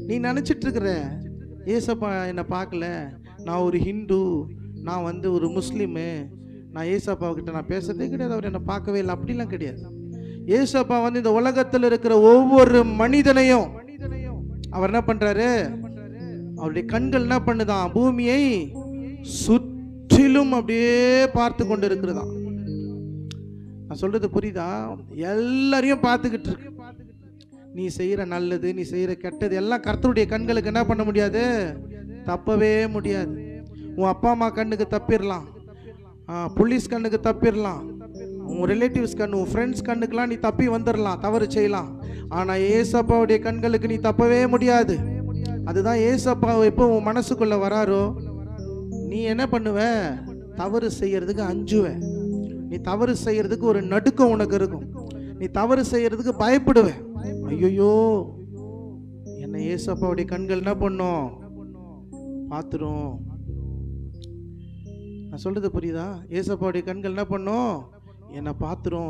நீ நினச்சிட்டு இருக்கிற ஏசப்பா என்னை பார்க்கல, நான் ஒரு ஹிந்து, நான் ஒரு முஸ்லீமு, நான் ஏசப்பா கிட்ட நான் பேசுறதே கிடையாது, அவர் என்னை பார்க்கவே இல்லை, அப்படிலாம் கிடையாது. ஏசப்பா இந்த உலகத்தில் இருக்கிற ஒவ்வொரு மனிதனையும் அவர் என்ன பண்றாரு, அவருடைய கண்கள் என்ன பண்ணுதான், பூமியை சுற்றிலும் அப்படியே பார்த்து கொண்டு இருக்கிறதாம். நான் சொல்றது புரியுதா? எல்லாரையும் பார்த்துக்கிட்டு இருக்கு. நீ செய்யற நல்லது, நீ செய்யற கெட்டது எல்லாம் கர்த்தருடைய கண்களுக்கு என்ன பண்ண முடியாது, தப்பவே முடியாது. உன் அப்பா அம்மா கண்ணுக்கு தப்பிடலாம், போலீஸ் கண்ணுக்கு தப்பிடலாம், உன் ரிலேட்டிவ்ஸ் கண்ணு, உன் ஃப்ரெண்ட்ஸ் கண்ணுக்கெல்லாம் நீ தப்பி வந்துடலாம், தவறு செய்யலாம். ஆனா ஏசப்பாவுடைய கண்களுக்கு நீ தப்பவே முடியாது. அதுதான் ஏசப்பா எப்போ உன் மனசுக்குள்ள வராரோ, நீ என்ன பண்ணுவ, தவறு செய்யறதுக்கு அஞ்சுவ, நீ தவறு செய்யறதுக்கு ஒரு நடுக்கம் உனக்கு இருக்கும், நீ தவறு செய்யறதுக்கு பயப்படுவ. ஐயோ, என்ன ஏசப்பாவுடைய கண்கள் என்ன பண்ணும், பார்த்துரும். நான் சொல்றது புரியுதா? ஏசப்பாவுடைய கண்கள் என்ன பண்ணும், என்னை பார்த்துரும்.